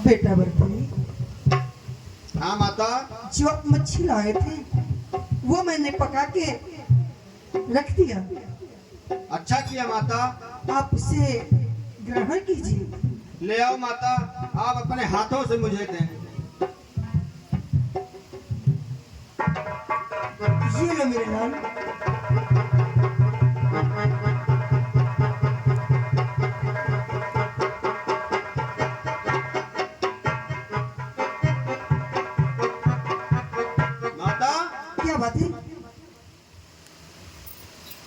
बेटा बर्फी, हाँ माता। जो आप मच्छी लाए थे वो मैंने पका के रख दिया। अच्छा किया माता। आप उसे ग्रहण कीजिए। ले आओ माता, आप अपने हाथों से मुझे दें। ये लो मेरे लाल। माता, क्या बात है?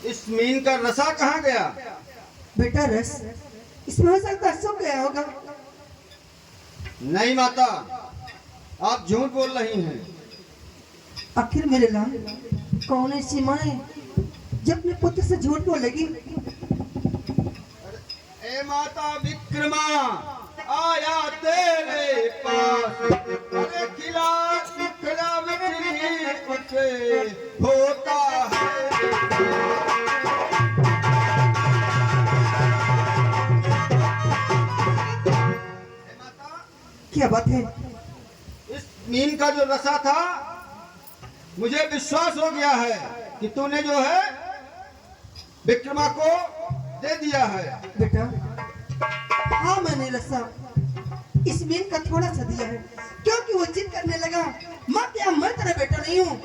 इस मीन का रसा कहाँ गया? बेटा रस इसमें हो सकता है सूख गया होगा। नहीं माता, आप झूठ बोल रही हैं। आखिर मेरे लाल कौन ऐसी माँ है जब अपने पुत्र से झूठ बोलेगी? ए माता विक्रमा, आया तेरे पास, अरे खिला खिला मिठनी उसे होता है। क्या बात है? इस मीन का जो रसा था, मुझे विश्वास हो गया है कि तूने जो है विक्रमा को दे दिया है। बेटा हाँ मैंने रसा इस मीन का थोड़ा सा दिया है, क्योंकि वो जिद करने लगा माँ क्या मैं तेरा बेटा नहीं हूँ।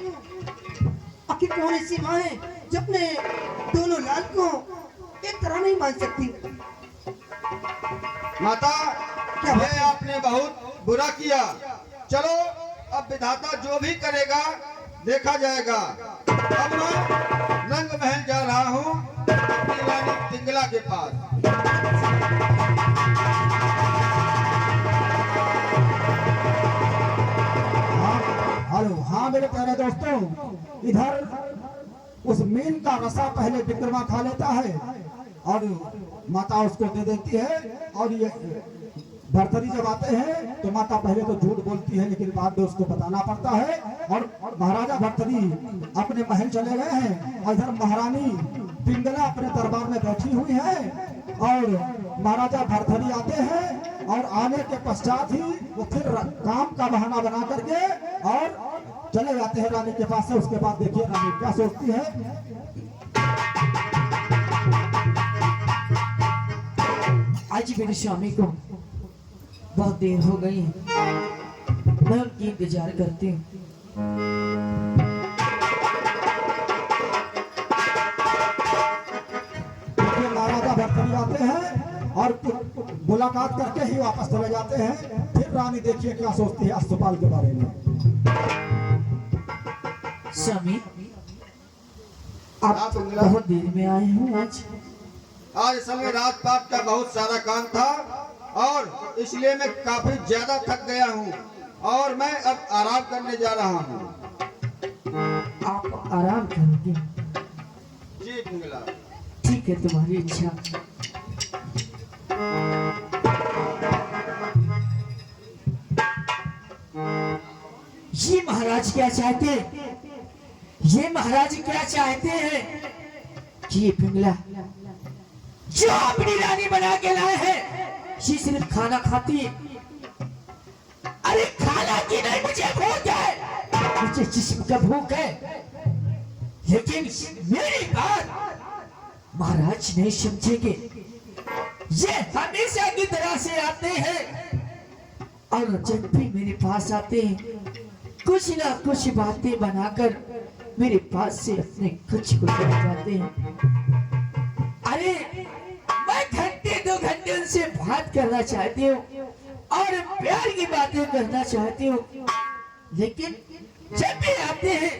आखिर कौन ऐसी माँ है जो अपने दोनों लाल को एक तरह नहीं मान सकती? माता, क्या ये आपने बहुत बुरा किया। चलो अब विधाता जो भी करेगा देखा जाएगा। अब मैं रंग महल जा रहा हूँ अपनी रानी पिंगला के पास। हेलो, हाँ मेरे प्यारे दोस्तों, इधर उस मीन का रसा पहले विक्रमा खा लेता है और माता उसको दे देती है। और ये भरथरी जब आते हैं तो माता पहले तो झूठ बोलती है, लेकिन बाद में उसको बताना पड़ता है। और महाराजा भरथरी अपने महल चले गए हैं और इधर महारानी पिंगला अपने दरबार में बैठी हुई है। और महाराजा भरथरी आते हैं और आने के पश्चात ही वो फिर काम का बहाना बना करके और चले जाते हैं रानी के पास से। उसके बाद देखिए रानी क्या सोचती है। आज मेरे स्वामी को बहुत देर हो गई है, मैं उनकी इंतजार करती हूँ। महाराजा भरथरी आते हैं और मुलाकात करके ही वापस चले जाते हैं। फिर रानी देखिए क्या सोचती है अस्तपाल के बारे में। स्वामी आप बहुत देर में आए हो। आज समय राजपाट का बहुत सारा काम था और इसलिए मैं काफी ज्यादा थक गया हूँ और मैं अब आराम करने जा रहा हूँ। आप आराम करोगे? जी पिंगला। ठीक है, तुम्हारी इच्छा। ये महाराज क्या चाहते हैं? ये महाराज क्या चाहते हैं कि ये पिंगला जो अपनी रानी बना के लाए हैं ये सिर्फ खाना खाती है? अरे खाना की नहीं, मुझे भूख है, मुझे जिस्म का भूख है। लेकिन मेरी बात महाराज नहीं समझेंगे। ये हमेशा की तरह से आते हैं और जब भी मेरे पास आते हैं कुछ ना कुछ बातें बनाकर मेरे पास से अपने कुछ को चले जाते हैं। अरे मैं घंटे 2 घंटे उनसे बात करना चाहती हूँ और प्यार की बातें करना चाहती हूँ, लेकिन जब भी आते हैं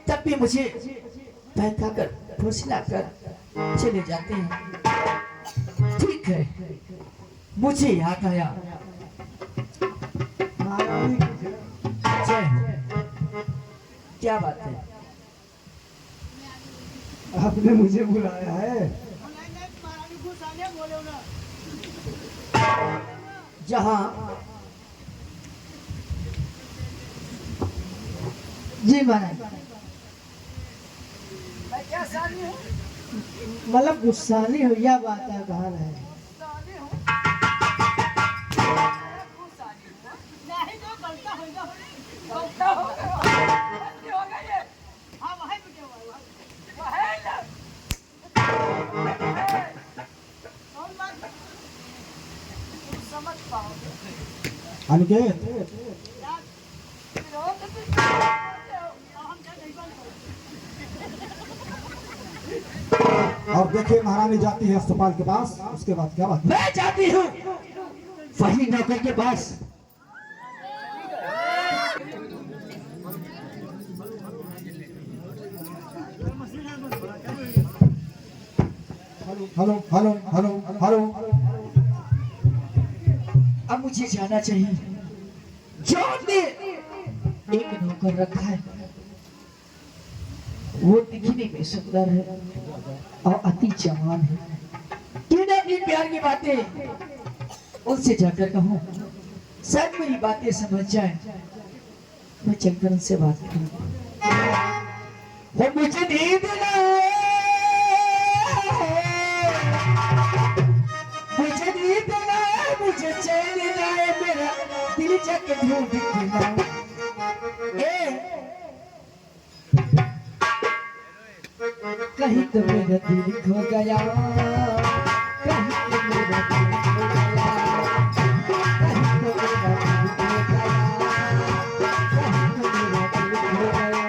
तब भी मुझे बहका कर फुसला कर चले जाते हैं। ठीक है, मुझे याद आया। क्या बात है? आपने मुझे बुलाया है? जहाँ जी महाराज मतलब गुस्सा नहीं हो, यह बात है। कहाँ है अनिकेत, और देखिए महारानी जाती है अस्पताल के पास, उसके बाद क्या बात? मैं जाती हूँ वही नौकर के पास। हेलो हेलो हेलो हेलो, अब मुझे जाना चाहिए। जॉन ने एक नौकर रखा है, वो दिखने में सुंदर है और अति जवान है। क्यों ना अपनी प्यार की बातें उनसे जाकर कहूँ, शायद मेरी बातें समझ जाए। मैं चलकर उनसे बात करूँ। वो मुझे नींद ना आए, मुझे नींद ना आए, मुझे चैन ना आए, मेरा दिल जाके ढूंढ के कहीं तो मेरा दिल खो गया, कहीं तो मेरा दिल खो गया, कहीं तो मेरा दिल खो गया, कहीं तो मेरा दिल खो गया।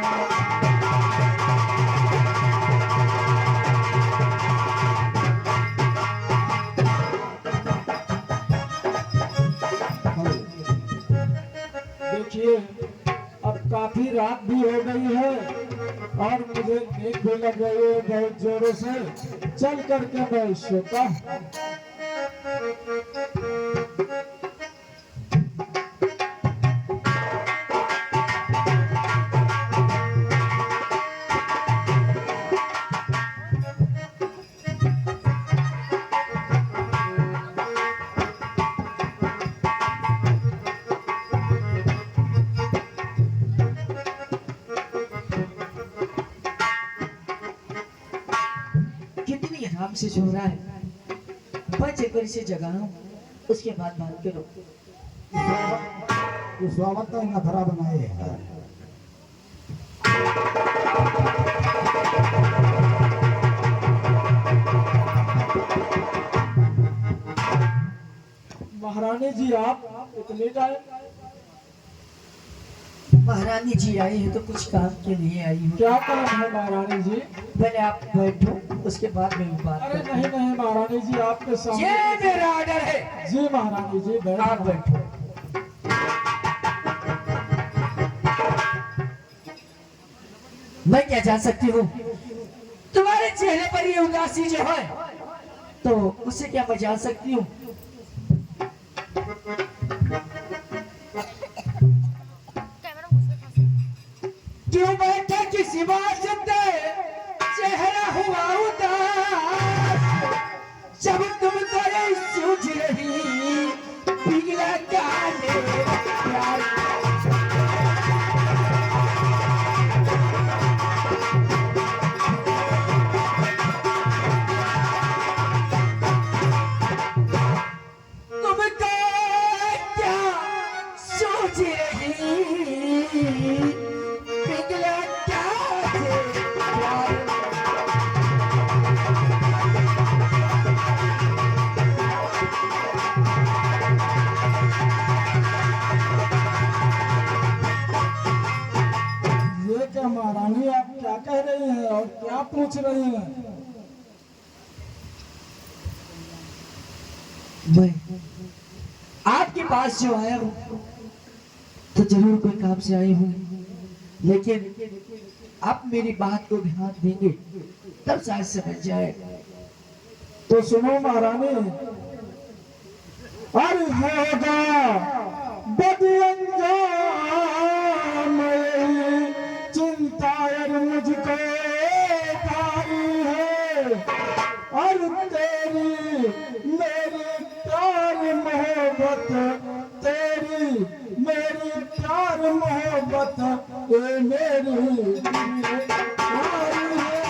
देखिए अब काफी रात भी हो गई है और मुझे नींद भी लग गई है बहुत जोरों से। चल करके मैं सोता हूं। कितनी आराम से सो रहा है। बस एक बार इसे जगाऊं, उसके बाद बात करो। तू स्वागत तो इतना खराब बनाए है। महारानी जी आप इतने टाइम? महारानी जी आई है तो कुछ काम के लिए आई हूँ। क्या काम है महारानी जी? पहले आप बैठो, उसके बाद में बात अरे करते नहीं हैं। नहीं महारानी जी आपके सामने। ये मेरा ऑर्डर है। जी महारानी जी आप बैठो। बैठो। मैं क्या जान सकती हूँ तुम्हारे चेहरे पर ये उदासी जो है, तो उसे क्या मैं जान सकती हूँ? क्यों बैठा किसी बात से चेहरा हुआ उदास, जब तुम करे सूझ रही पिघला काले प्यार। तुम क्या सोच रही पिघला काले प्यार। ये क्या महारानी आप क्या कह रही हैं और क्या पूछ रही हैं? मैं आपके पास जो आया हूँ तो जरूर कोई काम से आई हूँ, लेकिन आप मेरी बात को ध्यान देंगे तब शायद समझ जाए। तो सुनो महारानी, अरे होगा बदअंजाम यही चिंता यार मुझको तारी है। और तेरी मेरी प्यार मोहब्बत, तेरी मेरी प्यार मोहब्बत ये मेरी प्यारी है।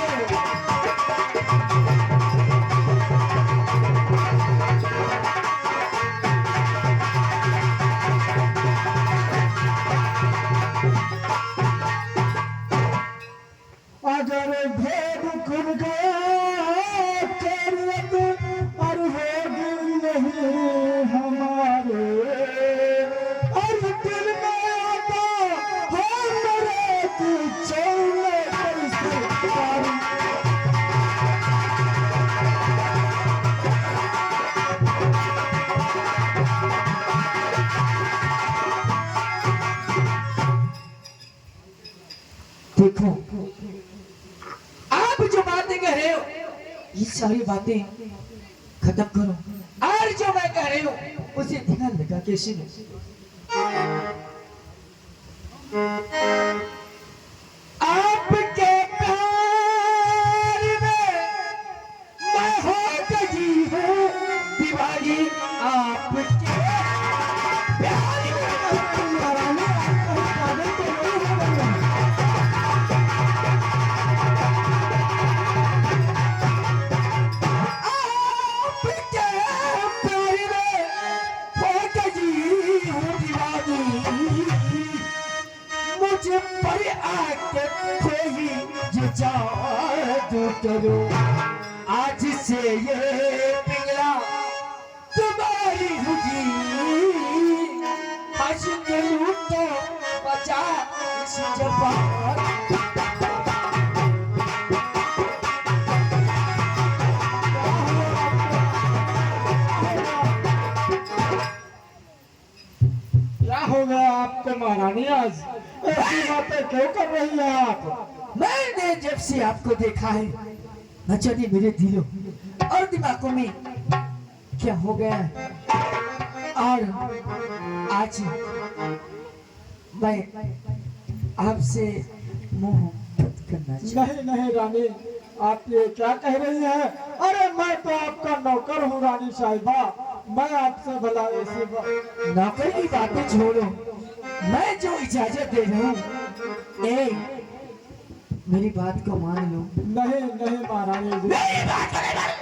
ये सारी बातें खत्म करो और जो मैं कह रही हूँ उसे ध्यान लगा के सुनो। आपके प्यार में मैं हो गई हूँ दीवानी, आपके प्यार में महारानी आप कहीं पागल तो नहीं हो गई हैं? आपके प्यार में हो गई हूँ दीवानी, मुझे पर आके कोई ये जादू करो, आज से ये पिंगला तुम्हारी होगी, हंस के लूटो बचा इस जबान। क्या हो गया आपको महारानी? आज ऐसी बातें क्यों कर रही है आप? मैंने जब से आपको देखा है न जाने मेरे दिलों और दिमागों में क्या हो गया है, और आज मैं आपसे मोहब्बत करना चाहता नहीं नहीं रानी, आप ये क्या कह रही हैं? अरे मैं तो आपका नौकर हूँ रानी साहिबा, मैं आपसे भला ऐसी हूँ। नौकर की बातें छोड़ो, मैं जो इजाजत दे रहा हूँ ए मेरी बात को मान लो। नहीं नहीं महारानी जी, मेरी बात को नहीं मान।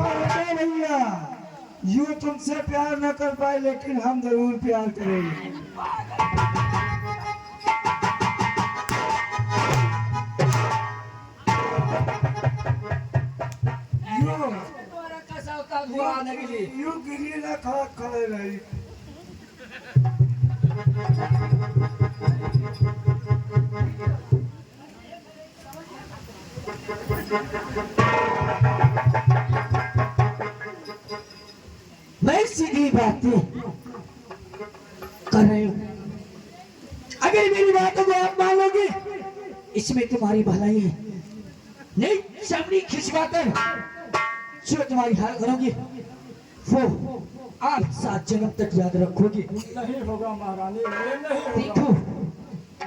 अरे भैया, यूं तुमसे प्यार न कर पाए लेकिन हम जरूर प्यार करेंगे। यूं यूं गिरी ना खड़े रही। मैं सीधी बातें कर रही हूँ, अगर मेरी बातों को आप मानोगे इसमें तुम्हारी भलाई है, नहीं चमड़ी खिंचवाकर जो तुम्हारी हाल करोगे वो आप 7 जन्म तक याद रखोगे। नहीं होगा महारानी, ये नहीं होगा। देखो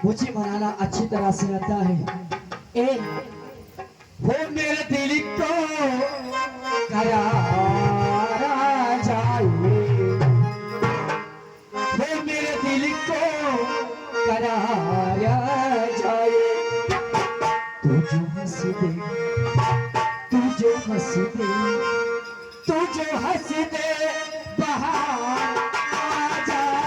मुझे मनाना अच्छी तरह से आता है। ए वो मेरे दिल को करारा जाए, वो मेरे दिल को कराया जाए, तू जो हंस दे, तू जो हंस दे, तू जो हंस दे बाहर आ जाए।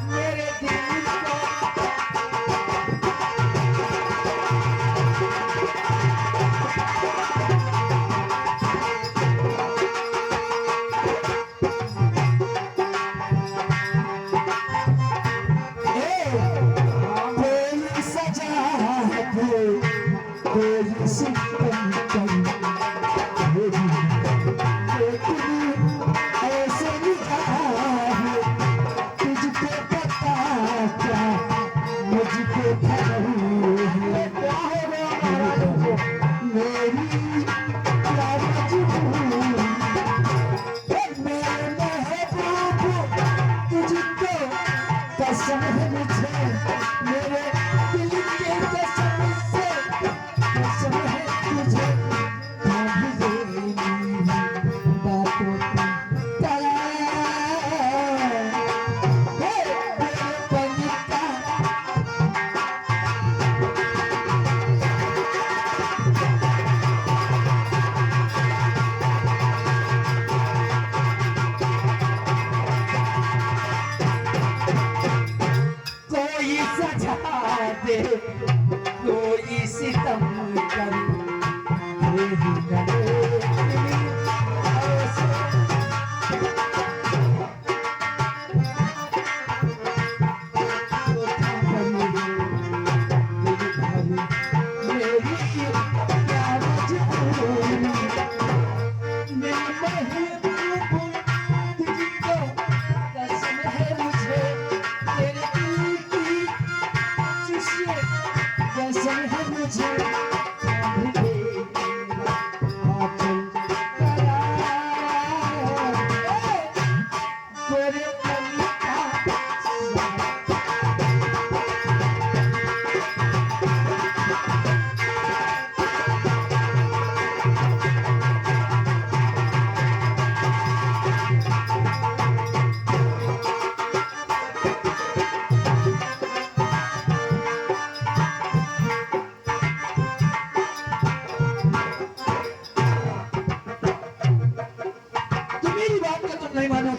मेरे दिल को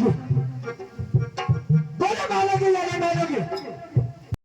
जी